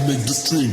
make the stream.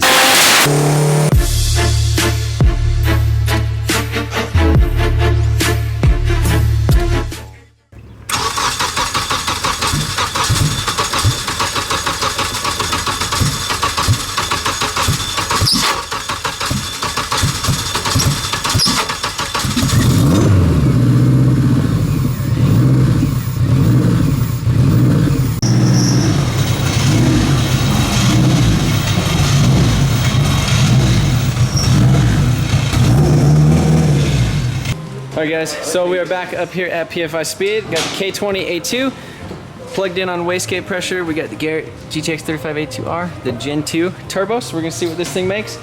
Alright guys, so we are back up here at Pfi Speed. Got the K20A2 plugged in on wastegate pressure. We got the Garrett GTX 35A2R, the Gen 2 turbo. So we're gonna see what this thing makes.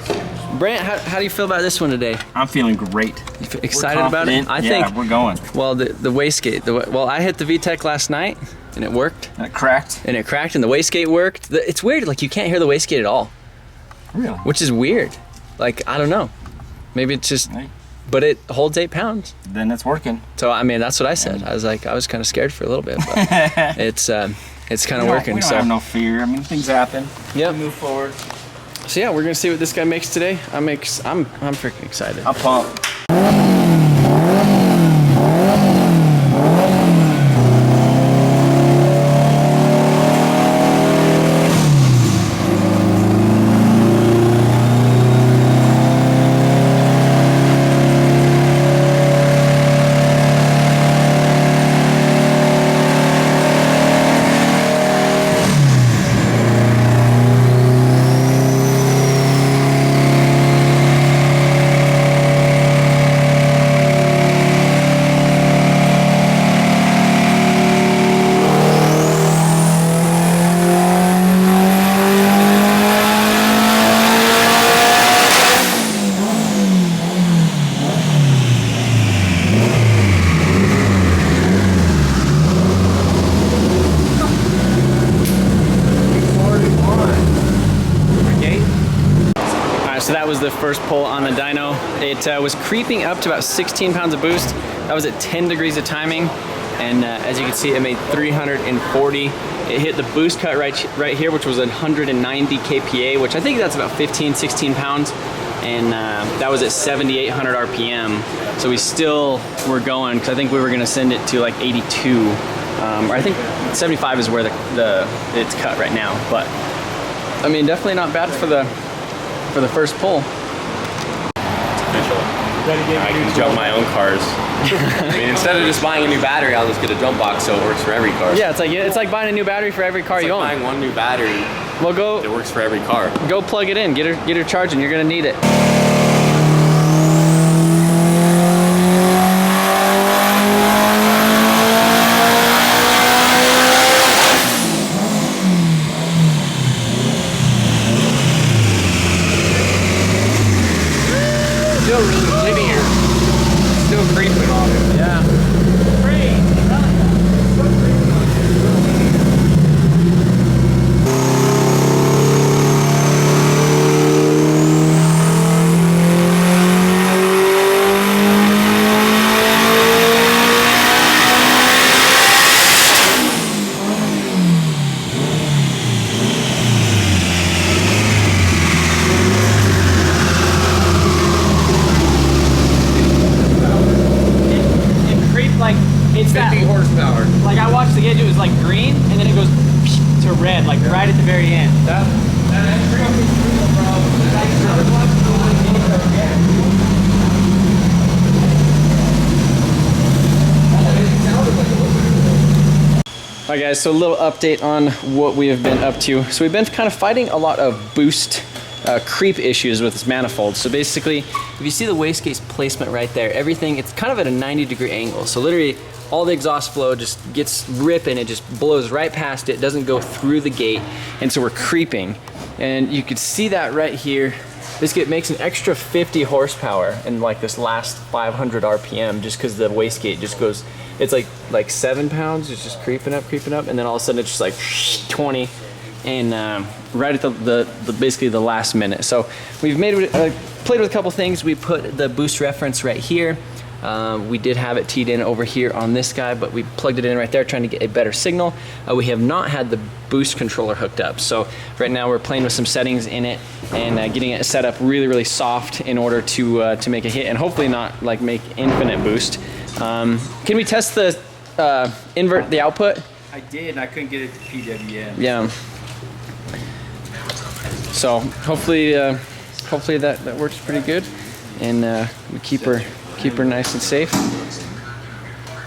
Brant, how do you feel about this one today? I'm feeling great. You excited about it? I think we're going. Well, the wastegate. Well, I hit the VTEC last night and it worked. And it cracked. And it cracked and the wastegate worked. It's weird, like you can't hear the wastegate at all. Really? Which is weird. Like, I don't know. Maybe it's just... Right. But it holds 8 pounds. Then it's working. So I mean, that's what I said. I was like, I was kind of scared for a little bit, but it's kind of working. We don't have no fear. I mean, things happen. Yep. We move forward. So yeah, we're gonna see what this guy makes today. I'm freaking excited. I'm pumped. So that was the first pull on the dyno. It was creeping up to about 16 pounds of boost. That was at 10 degrees of timing. And as you can see, it made 340. It hit the boost cut right here, which was 190 kPa, which I think that's about 15, 16 pounds. And that was at 7,800 RPM. So we still were going, because I think we were gonna send it to like 82. Or I think 75 is where it's cut right now. But I mean, definitely not bad for the first pull. Official. I can jump my own cars. I mean, instead of just buying a new battery, I'll just get a jump box so it works for every car. Yeah, it's like buying a new battery for every car you own. Buying one new battery. Well, go. It works for every car. Go plug it in. Get her charging. You're gonna need it. Still really linear. Still creeping on it. Yeah. It's 50 horsepower. Like I watched the gauge, it was like green, and then it goes to red, like right at the very end. Alright guys, so a little update on what we have been up to. So we've been kind of fighting a lot of boost creep issues with this manifold. So basically, if you see the wastegate's placement right there, everything, it's kind of at a 90-degree angle. So literally, all the exhaust flow just gets ripping, it just blows right past it, doesn't go through the gate, and so we're creeping. And you could see that right here. This gate makes an extra 50 horsepower in like this last 500 RPM just because the wastegate just goes, it's like 7 pounds, it's just creeping up, and then all of a sudden it's just like 20, and right at the basically the last minute. So we've played with a couple things. We put the boost reference right here. We did have it teed in over here on this guy, but we plugged it in right there trying to get a better signal. We have not had the boost controller hooked up. So right now we're playing with some settings in it and getting it set up really, really soft in order to make a hit and hopefully not like make infinite boost. Can we test the invert the output? I did, and I couldn't get it to PWM. Yeah. So hopefully that works pretty good, and we keep her nice and safe.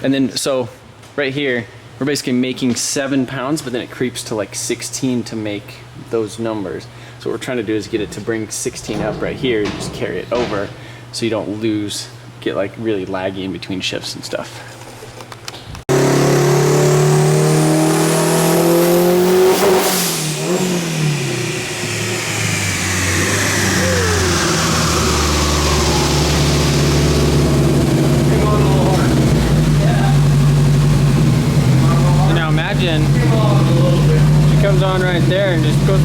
And then so right here we're basically making 7 pounds, but then it creeps to like 16 to make those numbers. So what we're trying to do is get it to bring 16 up right here and just carry it over, so you don't get like really laggy in between shifts and stuff. She comes on right there and just goes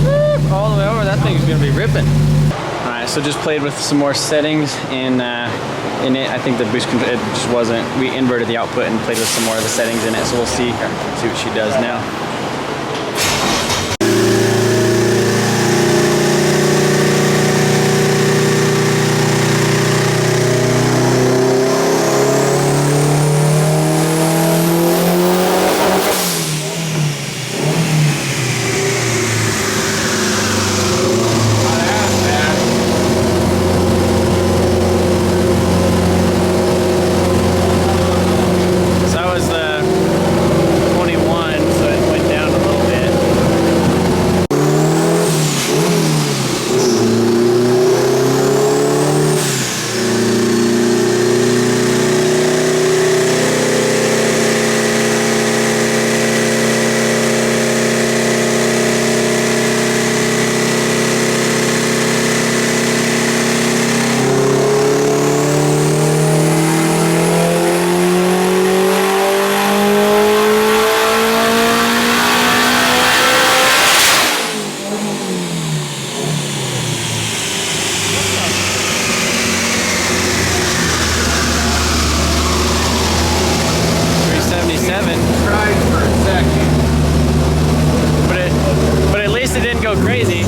all the way over. That thing's gonna be ripping. All right, so just played with some more settings in it. I think the boost control, it just wasn't. We inverted the output and played with some more of the settings in it. So we'll see what she does now. 377. Tried for a second. But at least it didn't go crazy.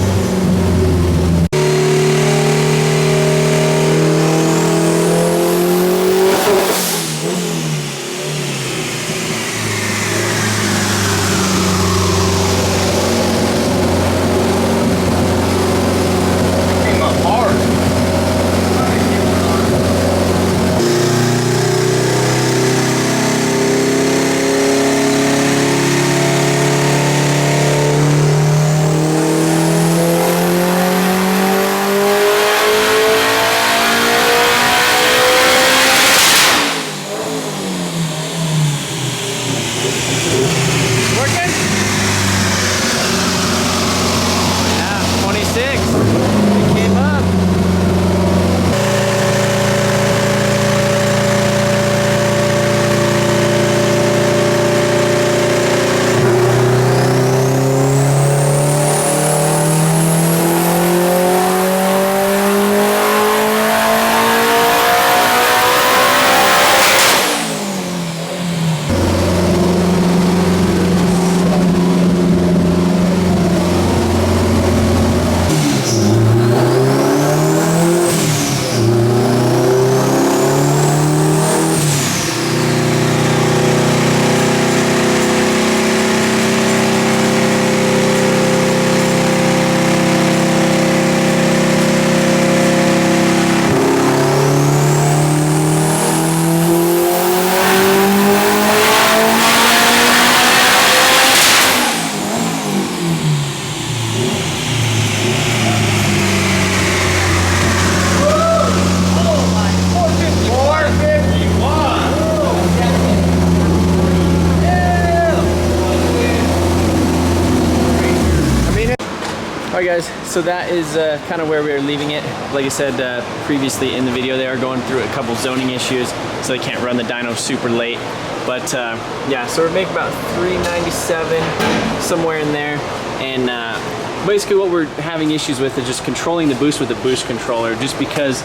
Alright guys, so that is kind of where we are leaving it. Like I said previously in the video, they are going through a couple zoning issues, so they can't run the dyno super late. But yeah, so we're making about 397, somewhere in there. And basically what we're having issues with is just controlling the boost with the boost controller, just because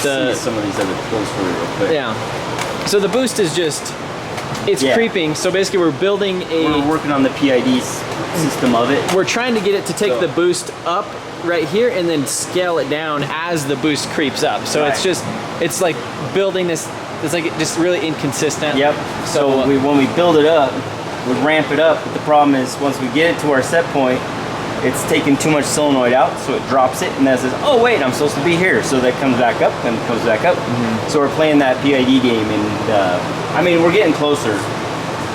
See some of these other pulls for me real quick. Yeah. So the boost is just, it's creeping. So basically we're building We're working on the PID system of it. We're trying to get it to take the boost up right here and then scale it down as the boost creeps up. So it's just, it's like building this, it's like just really inconsistent. Yep. So when we build it up, we ramp it up, but the problem is once we get it to our set point, it's taking too much solenoid out, so it drops it, and then it says, oh wait, I'm supposed to be here. So that comes back up, and comes back up. So we're playing that PID game, and I mean, we're getting closer.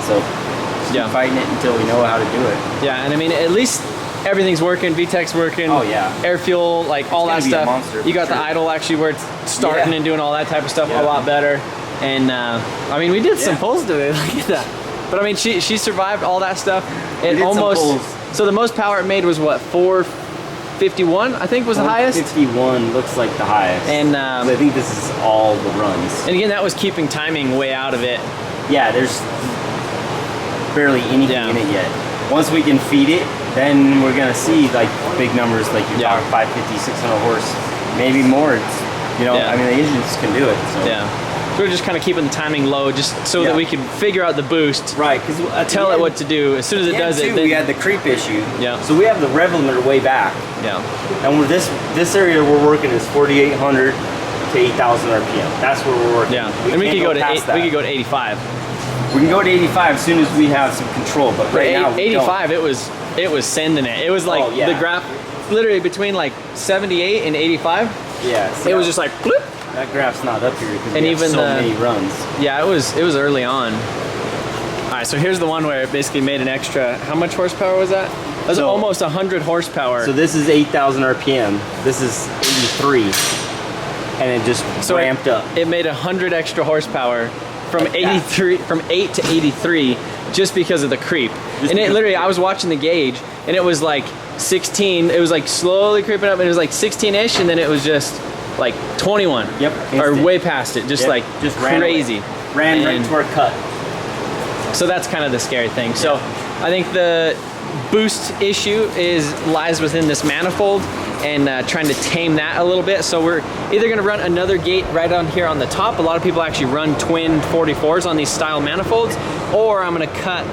So just keep fighting it until we know how to do it. Yeah, and I mean, at least everything's working, VTEC's working. Oh yeah. Air fuel, like all that stuff. You got the idle actually where it's starting and doing all that type of stuff a lot better. And I mean, we did some pulls today, look at that. But I mean, she survived all that stuff. It almost, so the most power it made was what, 451, I think was the highest? 451 looks like the highest. And I think this is all the runs. And again, that was keeping timing way out of it. Yeah, there's barely anything in it yet. Once we can feed it, then we're gonna see like big numbers, like you're talking 550, 600 horse, maybe more. It's, you know, I mean, the engines can do it. So. Yeah. So we're just kind of keeping the timing low, just so that we can figure out the boost. Right, because tell it what to do. As soon as it does it, then we had the creep issue. Yeah. So we have the rev limiter way back. Yeah. And with this area we're working is 4,800 to 8,000 RPM. That's where we're working. Yeah. And we could go to we could go to 85. We can go to 85 as soon as we have some control. But right now, 85, it was sending it. It was like the graph, literally between like 78 and 85. Yeah. It was just like bloop. That graph's not up here because and we have even so many runs. Yeah, it was early on. All right, so here's the one where it basically made an extra. How much horsepower was that? That was almost 100 horsepower. So this is 8,000 RPM. This is 83, and it just ramped up. It made 100 extra horsepower from 83, from 8 to 83, just because of the creep. And it literally, I was watching the gauge, and it was like 16. It was like slowly creeping up, and it was like 16-ish, and then it was just like 21. Yep. Or way past it, just like just crazy. Ran right to our cut. So that's kind of the scary thing. So I think the boost issue lies within this manifold, and trying to tame that a little bit. So we're either gonna run another gate right on here on the top. A lot of people actually run twin 44s on these style manifolds, or I'm gonna cut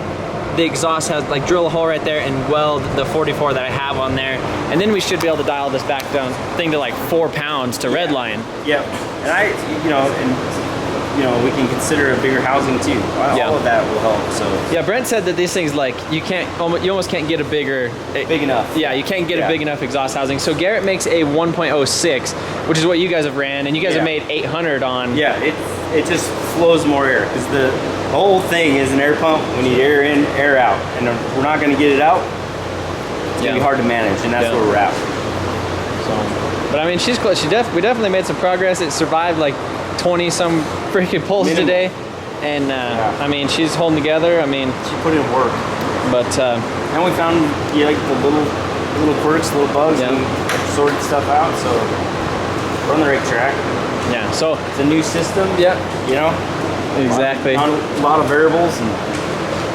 the exhaust, like drill a hole right there and weld the 44 that I have on there. And then we should be able to dial this back down thing to like 4 pounds to redline. Yep. And we can consider a bigger housing too. All of that will help. So yeah, Brent said that these things, like you almost can't get a big enough. Yeah, you can't get a big enough exhaust housing. So Garrett makes a 1.06, which is what you guys have ran, and you guys have made 800 on. Yeah, it just flows more air because the whole thing is an air pump. We need air in, air out, and if we're not going to get it out, it's gonna be hard to manage, and that's where we're at. So, but I mean, she's close. We definitely made some progress. It survived like 20 some freaking pulls today, and I mean, she's holding together. I mean, she put in work. But and we found like the little quirks, little bugs, and sorted stuff out. So we're on the right track. Yeah. So it's a new system. Yeah. You know. Exactly. A lot of variables. And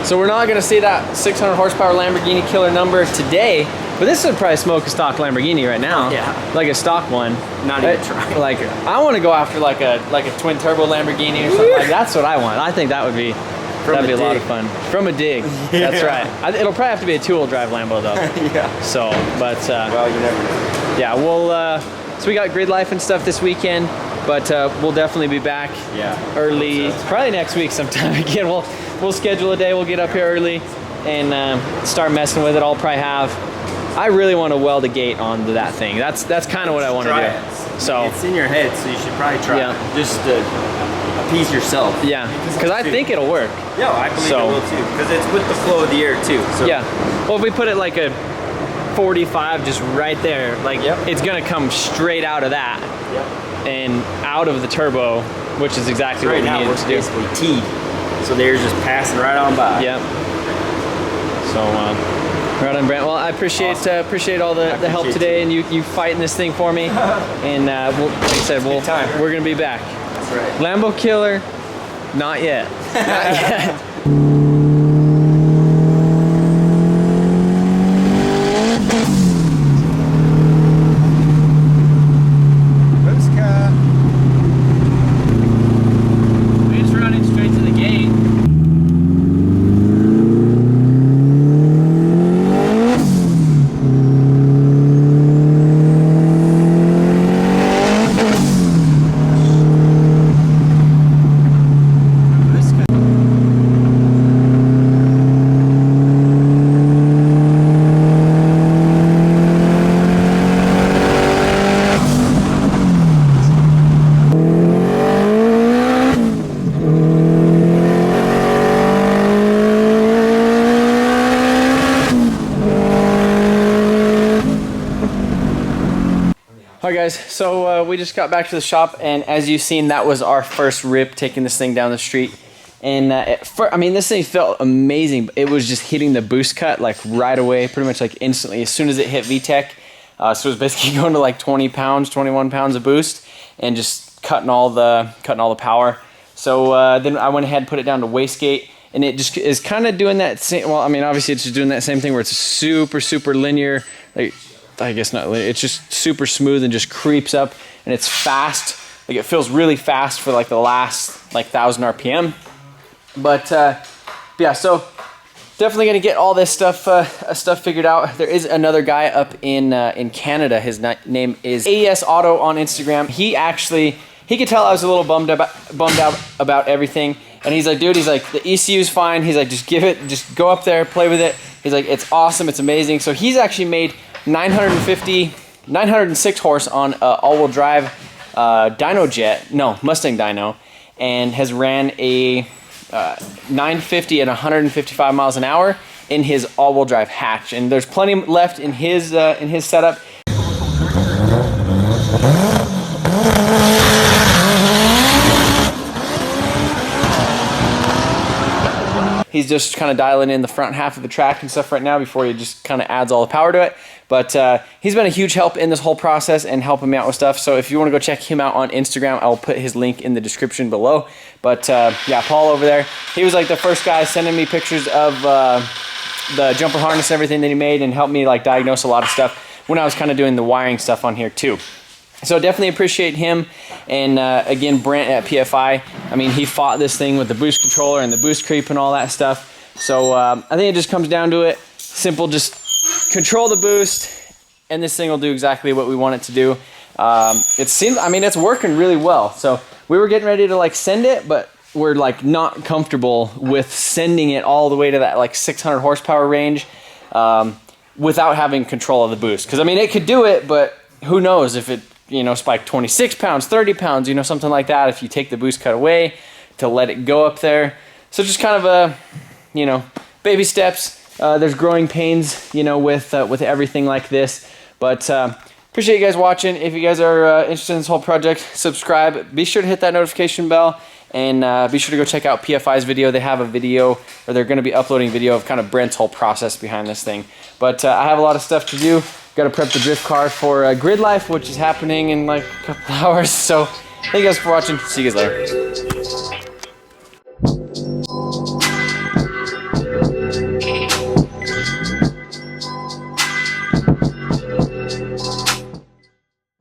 so we're not going to see that 600 horsepower Lamborghini killer number today, but this would probably smoke a stock Lamborghini right now. Yeah. Like a stock one. Not even trying. Like I want to go after like a twin turbo Lamborghini or something. Like that's what I want. I think that would be a lot of fun. From a dig. Yeah. That's right. It'll probably have to be a 2-wheel drive Lambo though. Yeah. So, but well, you never know. Yeah, we'll so we got grid life and stuff this weekend, but we'll definitely be back early, probably next week sometime. Again, we'll schedule a day. We'll get up here early and start messing with it. I'll probably I really want to weld a gate onto that thing. That's kind of what I want to do. So it's in your head, so you should probably try it. Just to appease yourself. Yeah, because I think it'll work. Yeah, I believe it will too, because it's with the flow of the air too. So. Yeah. Well, if we put it like a 45 just right there, like it's gonna come straight out of that and out of the turbo, which is exactly what we need to do. Basically teed, so the air's just passing right on by. Yep. So right on, Brent. Well, I appreciate all the help today, and you fighting this thing for me. And like I said, we're gonna be back. That's right. Lambo killer, not yet. Not yet. We just run All right, guys, so we just got back to the shop, and as you've seen, that was our first rip taking this thing down the street. And I mean, this thing felt amazing. It was just hitting the boost cut like right away, pretty much like instantly as soon as it hit VTEC. So it was basically going to like 20 pounds, 21 pounds of boost, and just cutting all the power. So then I went ahead and put it down to wastegate, and it just is kind of doing that same. Well, I mean, obviously it's just doing that same thing where it's super linear. Like, I guess not. It's just super smooth and just creeps up, and it's fast. Like, it feels really fast for like the last like 1,000 RPM. But yeah, so definitely gonna get all this stuff figured out. There is another guy up in Canada. His name is AES Auto on Instagram. He could tell I was a little bummed out about everything, and he's like, dude, he's like, the ECU's fine. He's like, just go up there, play with it. He's like, it's awesome, it's amazing. So he's actually made 906 horse on all-wheel drive Mustang Dyno, and has ran a 950 at 155 miles an hour in his all-wheel drive hatch. And there's plenty left in his setup. He's just kind of dialing in the front half of the track and stuff right now before he just kind of adds all the power to it. But he's been a huge help in this whole process and helping me out with stuff. So if you want to go check him out on Instagram, I'll put his link in the description below. But yeah, Paul over there, he was like the first guy sending me pictures of the jumper harness and everything that he made, and helped me like diagnose a lot of stuff when I was kind of doing the wiring stuff on here too. So definitely appreciate him. And again, Brent at PFI, I mean, he fought this thing with the boost controller and the boost creep and all that stuff. So I think it just comes down to it. Simple, just control the boost, and this thing will do exactly what we want it to do. It seems, I mean, it's working really well. So we were getting ready to like send it, but we're like not comfortable with sending it all the way to that like 600 horsepower range without having control of the boost. Because I mean, it could do it, but who knows if it, you know, spike 26 pounds, 30 pounds, you know, something like that, if you take the boost cut away to let it go up there. So just kind of a, you know, baby steps. There's growing pains, you know, with everything like this. But appreciate you guys watching. If you guys are interested in this whole project, subscribe. Be sure to hit that notification bell, and be sure to go check out PFI's video. They have a video, or they're going to be uploading video of kind of Brent's whole process behind this thing. But I have a lot of stuff to do. Got to prep the drift car for Grid Life, which is happening in like a couple hours. So thank you guys for watching. See you guys later.